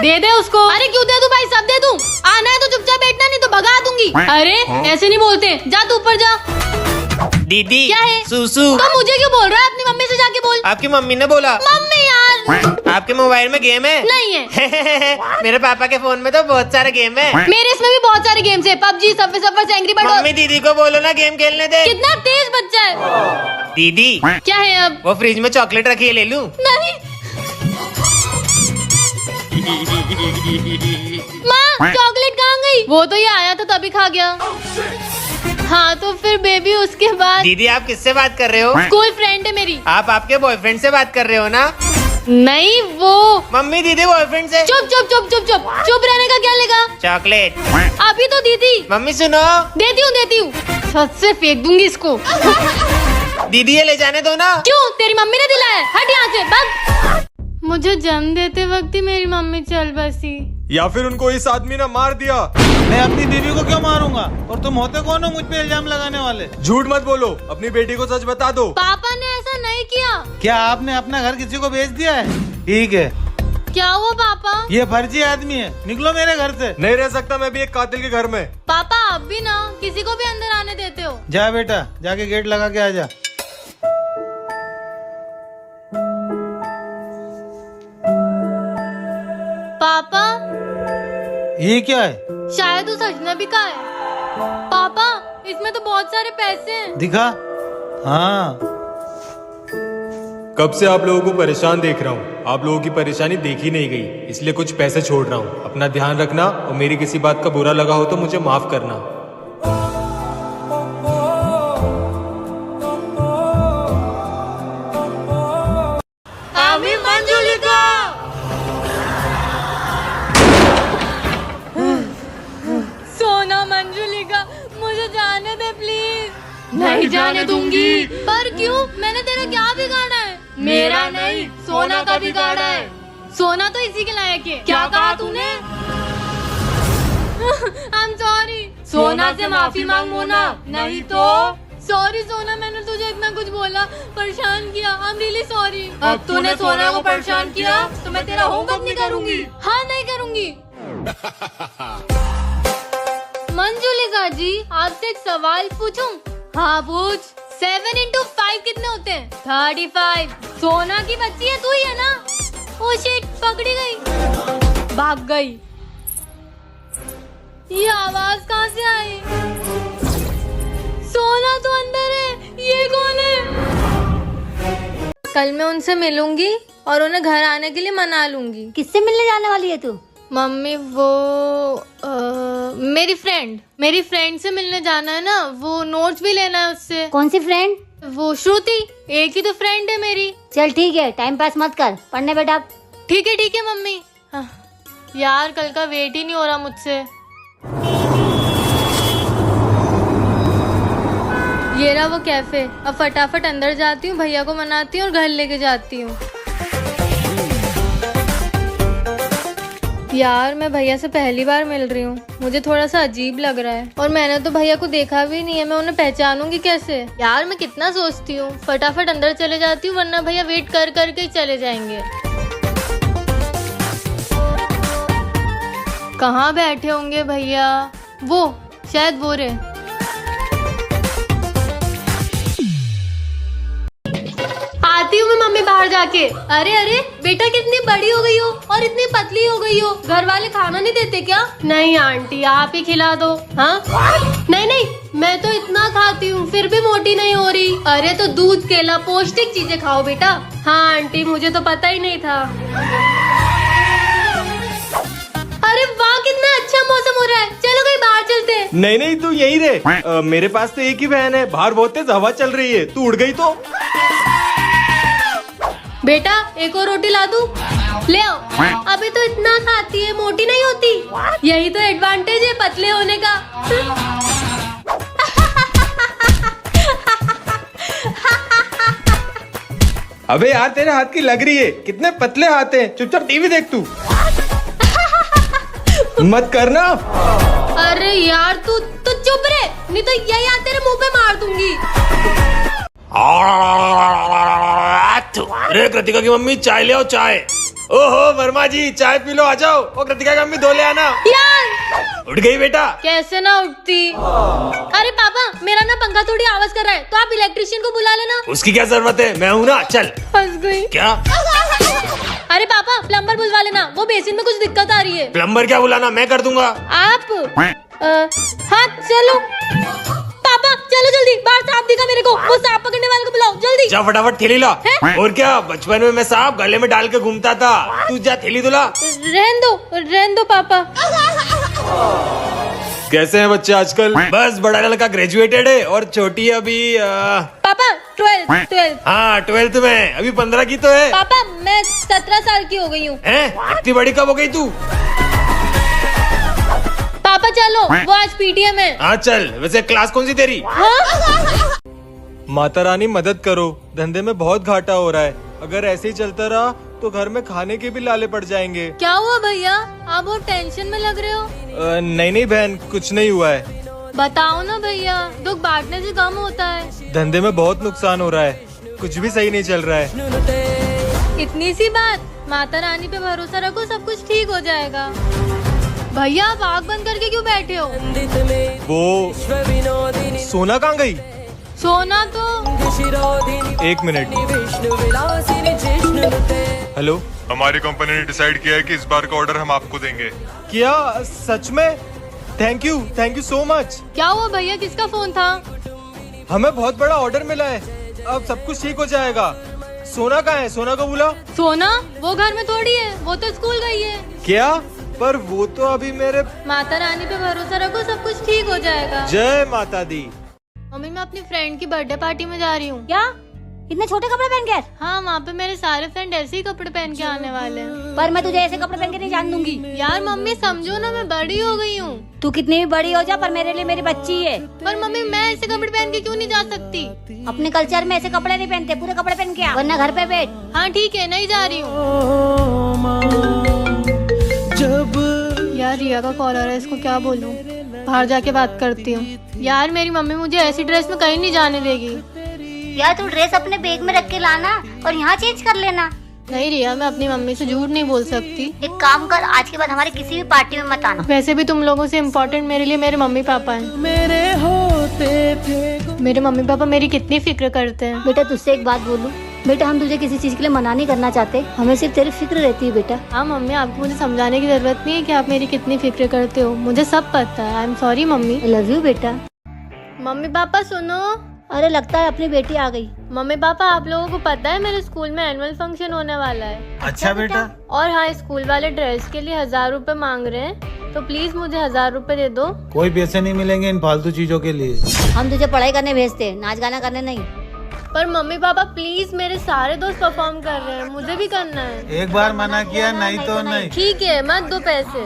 दे दे उसको। अरे क्यों दे दूं भाई, सब दे दूं। आना है तो चुपचाप बैठना, नहीं तो भगा दूंगी। अरे ऐसे नहीं बोलते, जा तू ऊपर जा। दीदी क्या है? सुसु। तो मुझे क्यों बोल रहा है, अपनी मम्मी से जाके बोल। आपकी मम्मी ने बोला। मम्मी यार। आपके मोबाइल में गेम है? नहीं है। मेरे पापा के फोन में तो बहुत सारे गेम है। मेरे इसमें भी बहुत सारे गेम्स है, PUBG, Subway surfers, angry bird. Mummy दीदी को बोलो ना गेम खेलने दे। कितना तेज बच्चा है। दीदी क्या है अब? वो फ्रिज में चॉकलेट रखी है, ले लूं? नहीं। माँ चॉकलेट कहाँ गई? वो तो ये आया था तभी खा गया। हाँ तो फिर बेबी उसके बाद। दीदी आप किससे बात कर रहे हो? स्कूल फ्रेंड है मेरी। आप आपके बॉयफ्रेंड से बात कर रहे हो ना? नहीं वो। मम्मी दीदी बॉयफ्रेंड से। चुप चुप चुप चुप चुप चुप रहने का क्या लेगा? चॉकलेट। अभी तो दी थी। मम्मी सुनो। देती हूँ छत से फेंक दूंगी इसको। दीदी ये ले जाने दो ना। क्यों, तेरी मम्मी ने दिलाया? हट यहाँ से, भाग। मुझे जन्म देते वक्त ही मेरी मम्मी चल बसी। या फिर उनको इस आदमी ने मार दिया। मैं अपनी बीवी को क्यों मारूंगा? और तुम होते कौन हो मुझ पे इल्जाम लगाने वाले? झूठ मत बोलो, अपनी बेटी को सच बता दो। पापा ने ऐसा नहीं किया। क्या आपने अपना घर किसी को बेच दिया है? ठीक है। क्या हुआ पापा? ये फर्जी आदमी है, निकलो मेरे घर से। नहीं रह सकता मैं भी एक कातिल के घर में। पापा आप भी ना किसी को भी अंदर आने देते हो। जा बेटा, जाके गेट लगा के आ जा। पापा ये क्या है? शायद उस अजनबी का है। पापा इसमें तो बहुत सारे पैसे हैं। दिखा। हाँ कब से आप लोगों को परेशान देख रहा हूँ, आप लोगों की परेशानी देखी नहीं गई, इसलिए कुछ पैसे छोड़ रहा हूँ। अपना ध्यान रखना और मेरी किसी बात का बुरा लगा हो तो मुझे माफ करना। आमी मंजुलिका। सोना मंजुलिका, मुझे जाने दे प्लीज। नहीं जाने दूंगी। पर क्यों? मैंने तेरा क्या बिगाड़ा है? मेरा नहीं, सोना का बिगाड़ा है। सोना तो इसी के लायक है। क्या कहा तूने? I am sorry. सोना से माफी मांग मोना, नहीं तो। सॉरी सोना, मैंने तुझे इतना कुछ बोला, परेशान किया। I am really sorry. अब तूने सोना को परेशान किया तो मैं तेरा होमवर्क नहीं करूंगी। हाँ नहीं करूंगी। मंजुलिका जी आपसे एक सवाल पूछूं? हाँ पूछ। 7 into 5 कितने होते हैं? 35। सोना की बच्ची है तू ही है ना? ओ शिट, पकड़ी गई, भाग गई। ये आवाज कहाँ से आई? सोना तो अंदर है, ये कौन है? कल मैं उनसे मिलूंगी और उन्हें घर आने के लिए मना लूंगी। किससे मिलने जाने वाली है तू? मम्मी वो मेरी फ्रेंड से मिलने जाना है ना, वो नोट्स भी लेना है उससे। कौन सी फ्रेंड? वो श्रुति, एक ही तो फ्रेंड है मेरी। चल ठीक है, टाइम पास मत कर, पढ़ने बैठा। ठीक है मम्मी। हाँ, यार कल का वेट ही नहीं हो रहा मुझसे। ये रहा वो कैफे। अब फटाफट अंदर जाती हूँ, भैया को मनाती हूँ और घर लेके जाती हूँ। यार मैं भैया से पहली बार मिल रही हूँ, मुझे थोड़ा सा अजीब लग रहा है। और मैंने तो भैया को देखा भी नहीं है, मैं उन्हें पहचानूंगी कैसे? यार मैं कितना सोचती हूँ। फटाफट अंदर चले जाती हूँ, वरना भैया वेट कर करके ही चले जाएंगे। कहाँ बैठे होंगे भैया? वो शायद वो रहे। आती हूँ मैं मम्मी बाहर जाके। अरे अरे बेटा कितनी बड़ी हो गई हो और इतनी पतली हो गई हो, घर वाले खाना नहीं देते क्या? नहीं आंटी आप ही खिला दो। हाँ नहीं मैं तो इतना खाती हूँ फिर भी मोटी नहीं हो रही। अरे तो दूध केला पौष्टिक चीजें खाओ बेटा। हाँ आंटी मुझे तो पता ही नहीं था। अरे वाह कितना अच्छा मौसम हो रहा है, चलो कहीं बाहर चलते हैं। नहीं तू यही रहे। मेरे पास तो एक ही बहन है, बाहर बहुत तेज हवा चल रही है, तू उड़ गई तो। बेटा एक और रोटी ला दूं? ले आओ। अभी तो इतना खाती है, मोटी नहीं होती। यही तो एडवांटेज है पतले होने का। अबे यार तेरे हाथ की लग रही है, कितने पतले हाथ हैं। चुपचाप टीवी देख तू। मत करना। अरे यार तू तो चुप रहे, नहीं तो यही हाथ तेरे मुंह पे मार दूंगी। अरे कृतिका की मम्मी चाय ले आओ चाय। ओहो वर्मा जी चाय पी लो, आ जाओ। ओ कृतिका की मम्मी दो ले आना। यार उठ गई बेटा? कैसे ना उठती। अरे पापा मेरा ना पंखा थोड़ी आवाज कर रहा है, तो आप इलेक्ट्रिशियन को बुला लेना। उसकी क्या जरूरत है, मैं हूँ ना, चल। फंस गई। क्या? अरे पापा प्लम्बर बुलवा लेना, वो बेसिन में कुछ दिक्कत आ रही है। प्लम्बर क्या बुलाना, मैं कर दूंगा। आप हाँ चलो पापा चलो जल्दी, बाहर सांप दिखा मेरे को, वो सांप पकड़ने वाले को बुलाओ जल्दी। जा फटाफट थैली ला। हैं? और क्या, बचपन में मैं सांप गले में डाल के घूमता था, तू जा थैली दुला। रहन दो पापा। कैसे हैं बच्चे आजकल? बस बड़ा लड़का ग्रेजुएटेड है और छोटी अभी पापा 12। हाँ 12th में, अभी 15 की तो है। पापा मैं 17 साल की हो गई हूँ। हैं? इतनी बड़ी कब हो गई तू? पापा चलो, वो आज पीटीएम है। हाँ चल। वैसे क्लास कौन सी तेरी? हाँ? माता रानी मदद करो, धंधे में बहुत घाटा हो रहा है। अगर ऐसे ही चलता रहा तो घर में खाने के भी लाले पड़ जाएंगे। क्या हुआ भैया, आप बहुत टेंशन में लग रहे हो। नहीं बहन, कुछ नहीं हुआ है। बताओ ना भैया, दुख बांटने से कम होता है। धंधे में बहुत नुकसान हो रहा है, कुछ भी सही नहीं चल रहा है। इतनी सी बात, माता रानी पे भरोसा रखो, सब कुछ ठीक हो जाएगा। भैया आप आँख बंद करके क्यों बैठे हो? वो सोना कहाँ गई? सोना तो 1 मिनट। हेलो, हमारी कंपनी ने डिसाइड किया है कि इस बार का ऑर्डर हम आपको देंगे। क्या सच में? Thank you so much. क्या हुआ भैया, किसका फोन था? हमें बहुत बड़ा ऑर्डर मिला है, अब सब कुछ ठीक हो जाएगा। सोना कहाँ है? सोना को बुला। सोना वो घर में थोड़ी है, वो तो स्कूल गई है। क्या? पर वो तो अभी मेरे। माता रानी पे भरोसा रखो, सब कुछ ठीक हो जाएगा। जय माता दी। मम्मी मैं अपनी फ्रेंड की बर्थडे पार्टी में जा रही हूँ। क्या इतने छोटे कपड़े पहन के? हाँ वहाँ पे मेरे सारे फ्रेंड ऐसे ही कपड़े पहन के आने वाले हैं। पर मैं तुझे ऐसे कपड़े पहन के नहीं जान दूंगी। यार मम्मी समझो ना, मैं बड़ी हो गई हूँ। तू कितनी भी बड़ी हो जा, पर मेरे लिए मेरी बच्ची है। पर मम्मी मैं ऐसे कपड़े पहन के क्यों नहीं जा सकती? अपने कल्चर में ऐसे कपड़े नहीं पहनते, पूरे कपड़े पहन के आ, वरना घर पे बैठ। हाँ ठीक है, नहीं जा रही हूँ। यार रिया का कॉल आ रहा है, इसको क्या बोलूं? बाहर जाके बात करती हूँ। यार मेरी मम्मी मुझे ऐसी ड्रेस में कहीं नहीं जाने देगी। यार तू ड्रेस अपने बैग में रख के लाना और यहाँ चेंज कर लेना। नहीं रिया, मैं अपनी मम्मी से झूठ नहीं बोल सकती। एक काम कर, आज के बाद हमारी किसी भी पार्टी में मत आना। वैसे भी तुम लोगों से इम्पोर्टेंट मेरे लिए मेरे मम्मी पापा हैं। मेरे मम्मी पापा मेरी कितनी फिक्र करते हैं। बेटा तुझसे एक बात बोलूं? बेटा हम तुझे किसी चीज के लिए मना नहीं करना चाहते, हमें सिर्फ तेरी फिक्र रहती है बेटा। हाँ मम्मी, आपको मुझे समझाने की जरूरत नहीं है कि आप मेरी कितनी फिक्र करते हो, मुझे सब पता है। I am sorry mummy. I love you बेटा। मम्मी पापा सुनो। अरे लगता है अपनी बेटी आ गई। मम्मी पापा आप लोगों को पता है मेरे स्कूल में एनुअल फंक्शन होने वाला है। अच्छा बेटा। और हाँ, स्कूल वाले ड्रेस के लिए 1000 रुपए मांग रहे हैं, तो प्लीज मुझे 1000 रुपए दे दो। कोई पैसे नहीं मिलेंगे इन फालतू चीजों के लिए। हम तुझे पढ़ाई करने भेजते, नाच गाना करने नहीं। पर मम्मी पापा प्लीज, मेरे सारे दोस्त परफॉर्म कर रहे हैं, मुझे भी करना है। एक बार मना किया, नहीं तो नहीं। ठीक है, मत दो पैसे।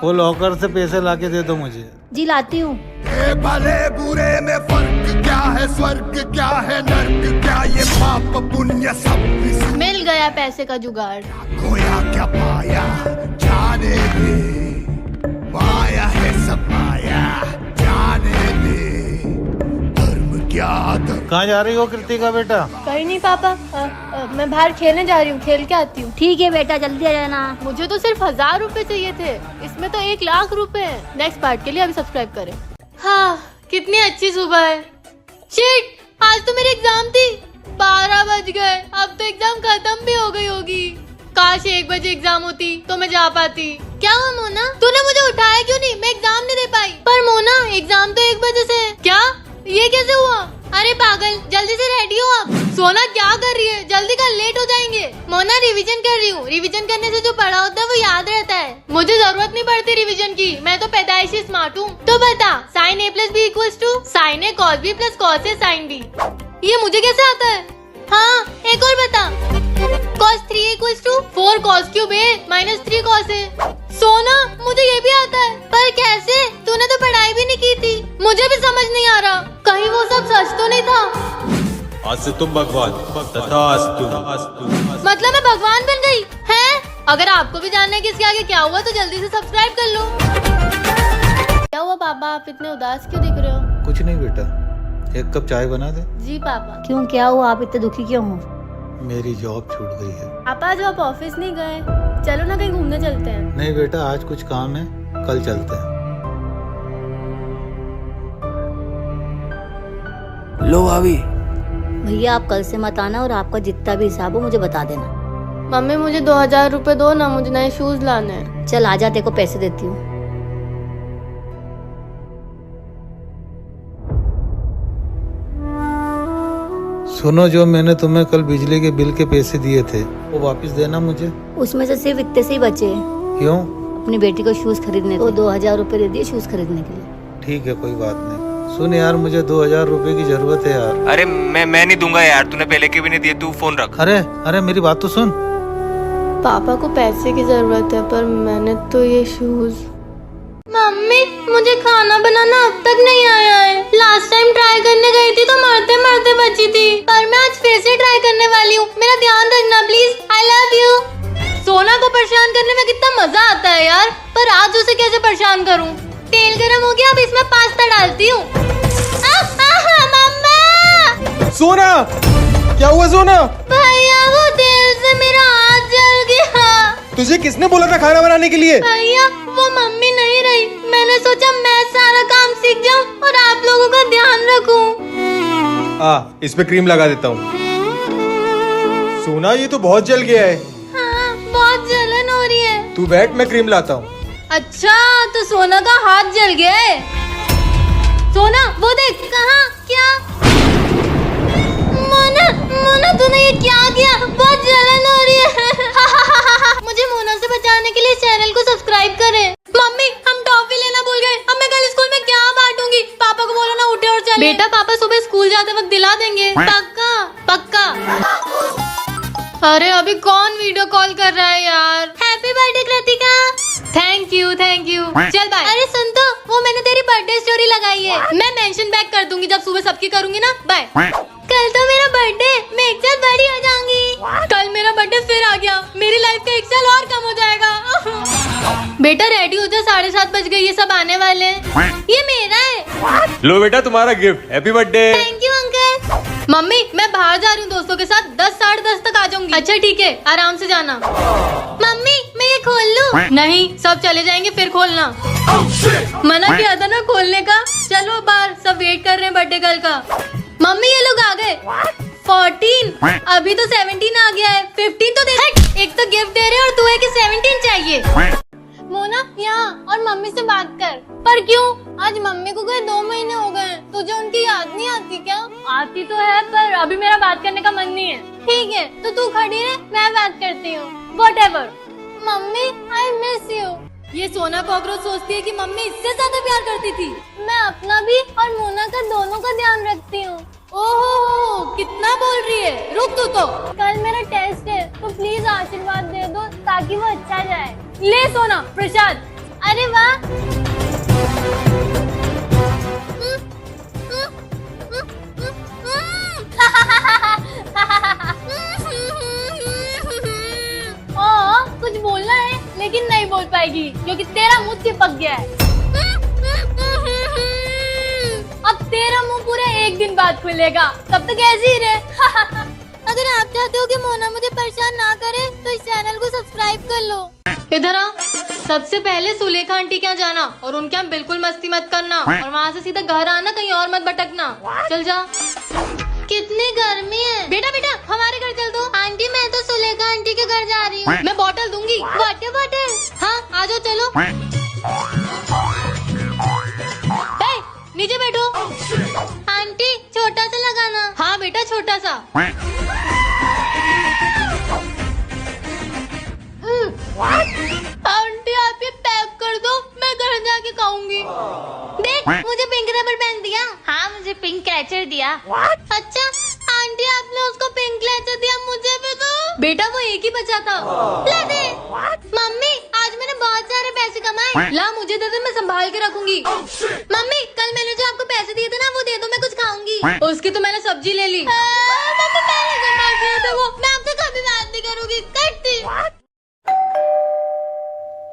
वो लॉकर से पैसे लाके दे दो मुझे। जी लाती हूँ। भले बुरे में फर्क क्या है, स्वर्ग क्या है नर्क क्या, ये पाप पुण्य सब मिल गया पैसे का जुगाड़। खोया क्या पाया जाने दे, पाया है सब पाया जाने दे, धर्म क्या धर्म। कहाँ जा रही हो कृतिका बेटा? कहीं नहीं पापा, मैं बाहर खेलने जा रही हूँ, खेल के आती हूँ। ठीक है बेटा, जल्दी आ जाना। मुझे तो सिर्फ 1000 रुपए चाहिए थे, इसमें तो 1 लाख रुपए हैं। नेक्स्ट पार्ट के लिए अभी सब्सक्राइब करें। हाँ कितनी अच्छी सुबह है। शिट, आज तो मेरी एग्जाम थी। 12 बज गए, अब तो एग्जाम खत्म भी हो गई होगी। काश 1 बजे एग्जाम होती तो मैं जा पाती। क्या हुआ मोना, तूने मुझे उठाया क्यों नहीं? मैं एग्जाम नहीं दे पाई। पर मोना एग्जाम तो 1 बजे से है। क्या, ये कैसे हुआ? अरे पागल, जल्दी से रेडी हो आप। सोना क्या कर रही है, जल्दी कर, लेट हो जाएंगे। मोना रिवीजन कर रही हूँ, रिवीजन करने से जो पढ़ा होता है वो याद रहता है। मुझे जरूरत नहीं पड़ती रिवीजन की, मैं तो पैदाइशी स्मार्ट हूँ। तो बता, sin a + b = sin a cos b + cos a sin b। ये मुझे कैसे आता है? हाँ एक और बता, cos 3a = 4 cos cube a - 3 cos a। सोना मुझे ये भी आता है, पर कैसे? तूने तो पढ़ाई भी नहीं की थी, मुझे भी समझ नहीं आ रहा। कहीं वो सब सच तो नहीं था? आज से तुम भगवान तथास्तु। मतलब मैं भगवान बन गई हैं? अगर आपको भी जानना है कि इसके आगे क्या हुआ तो जल्दी से सब्सक्राइब कर लो। क्या हुआ पापा, आप इतने उदास क्यों दिख रहे हो? कुछ नहीं बेटा, एक कप चाय बना दे। जी पापा। क्यों, क्या हुआ? आप इतने दुखी क्यों हो? मेरी जॉब छूट गई है। पापा जो आप ऑफिस नहीं गए, चलो ना कहीं घूमने चलते हैं। नहीं बेटा, आज कुछ काम है, कल चलते हैं। लो भाभी। भैया आप कल से मत आना और आपका जितना भी हिसाब हो मुझे बता देना। मम्मी मुझे 2000 रुपए दो ना, मुझे नए शूज लाने हैं। चल आजा, तेरे को पैसे देती हूँ। सुनो, जो मैंने तुम्हें कल बिजली के बिल के पैसे दिए थे वो वापस देना मुझे। उसमें से सिर्फ इतने से ही बचे हैं। क्यों? अपनी बेटी को शूज खरीदने थे, 2000 रुपए दे दिए शूज खरीदने के लिए। ठीक है, कोई बात नहीं। सुन यार, मुझे 2000 रुपए की जरूरत है यार। अरे मैं नहीं दूंगा यार, तूने पहले के भी नहीं दिए, तू फोन रख। अरे मेरी बात तो सुन। पापा को पैसे की जरूरत है, पर मैंने तो ये शूज। मम्मी मुझे खाना बनाना अब तक नहीं आया है। लास्ट टाइम ट्राई करने गई थी तो मरते मरते बची थी, पर मैं आज फिर से ट्राई करने वाली हूँ। मेरा ध्यान रखना प्लीज। I love you. सोना को परेशान करने में कितना मजा आता है यार, पर आज उसे कैसे परेशान करूँ? तेल गरम हो गया, अब इसमें पास्ता डालती हूँ। मम्मा! सोना, क्या हुआ सोना? भैया वो तेल से मेरा हाथ जल गया। तुझे किसने बोला था खाना बनाने के लिए? भैया वो मम्मी नहीं रही, मैंने सोचा मैं सारा काम सीख जाऊं और आप लोगों का ध्यान रखूं। इस पे क्रीम लगा देता हूँ। सोना ये तो बहुत जल गया है। हाँ, बहुत जलन हो रही है। तू बैठ, मैं क्रीम लाता हूँ। अच्छा, तो सोना का हाथ जल गया है। सोना वो देख, कहाँ? क्या? मोना तूने ये क्या किया? बहुत जलन हो रही है। मुझे मोना से बचाने के लिए चैनल को सब्सक्राइब करें। मम्मी हम टॉफी लेना भूल गए, अब मैं कल स्कूल में क्या बांटूंगी? पापा को बोलो ना उठे और चले। बेटा पापा सुबह स्कूल जाते वक्त दिला देंगे। पक्का पक्का। अरे अभी कौन वीडियो कॉल कर रहा है यार? Happy birthday Kritika. Thank you चल बाय। अरे सुन तो, वो मैंने तेरी बर्थडे स्टोरी लगाई है, मैं मेंशन बैक कर दूंगी जब सुबह सबकी करूंगी ना। बाय। कल तो मेरा बर्थडे, मैं एक साल बड़ी हो जाऊंगी। कल मेरा बर्थडे फिर आ गया, मेरी लाइफ का एक साल और कम हो जाएगा। बेटा रेडी हो जा, 7:30 बज गई, ये सब आने वाले हैं। ये मेरा है। लो बेटा तुम्हारा gift, happy birthday. Thank you uncle. Mummy मैं बाहर जा रही हूँ दोस्तों के साथ, 10 साढ़े 10 तक आ जाऊंगी। अच्छा ठीक है, आराम से जाना। मम्मी मैं ये खोल लूं? नहीं, सब चले जाएंगे फिर खोलना। मना किया था ना खोलने का। चलो बाहर, सब वेट कर रहे हैं बर्थडे गर्ल का। मम्मी ये लोग आ गए। 14, अभी तो 17 आ गया है, 15 तो दे। एक तो गिफ्ट दे रहे और तू है कि 17 चाहिए। मोना यहाँ और मम्मी से बात कर। पर क्यों? आज मम्मी को गए 2 महीने हो गए, तुझे उनकी याद नहीं आती क्या? आती तो है, पर अभी मेरा बात करने का मन नहीं है। ठीक है तो तू खड़ी रहे, मैं बात करती हूँ। Whatever। Mummy I miss you. ये सोना कॉकरोच सोचती है कि मम्मी इससे ज्यादा प्यार करती थी। मैं अपना भी और मोना का दोनों का ध्यान रखती हूँ। ओहो कितना बोल रही है, रुक तू तो। कल मेरा टेस्ट है तो प्लीज आशीर्वाद दे दो ताकि वो अच्छा जाए। ले सोना प्रसाद। अरे वाह। कुछ बोलना है लेकिन नहीं बोल पाएगी क्योंकि तेरा मुंह चिपक गया है। अब तेरा मुंह पूरे 1 दिन बाद खुलेगा, तब तक ऐसे ही रहे। अगर आप चाहते हो कि मोना मुझे परेशान ना करे तो इस चैनल को सब्सक्राइब कर लो। इधर आ, सबसे पहले सुलेखा आंटी क्या जाना और उनके यहाँ बिल्कुल मस्ती मत करना, और वहाँ से सीधा घर आना, कहीं और मत भटकना। चल जा। कितनी गर्मी है। बेटा हमारे घर चल दो। आंटी मैं तो सुलेखा आंटी के घर जा रही हूँ। मैं बॉटल दूंगी। Water bottle? हाँ आ जाओ चलो। नीचे बैठो। आंटी छोटा सा लगाना। हाँ बेटा छोटा सा। आंटी आप ये पैक कर दो, मैं घर जाके खाऊंगी। देख मुझे पिंक रबर बैंड दिया। हाँ मुझे पिंक कैचर दिया। अच्छा आंटी आपने उसको पिंक कैचर दिया, मुझे भी दो। बेटा वो एक ही बचा था। ला दे। मम्मी आज मैंने बहुत सारे पैसे कमाए, ला मुझे दे दो, मैं संभाल के रखूंगी। मम्मी कल मैंने जो आपको पैसे दिए थे ना वो दे दो, मैं कुछ खाऊंगी। उसकी तो मैंने सब्जी ले ली। मम्मी मैंने कमा दिए थे वो, मैं आपसे कभी बात नहीं करूंगी। कटती।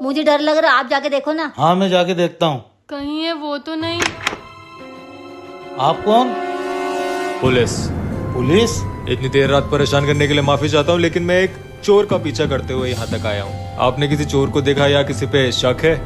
मुझे डर लग रहा है, आप जाके देखो ना। हाँ मैं जाके देखता हूँ। कहीं है वो तो नहीं। आप कौन? पुलिस। पुलिस? इतनी देर रात परेशान करने के लिए माफी चाहता हूँ, लेकिन मैं एक चोर का पीछा करते हुए यहाँ तक आया हूँ। आपने किसी चोर को देखा या किसी पे शक है?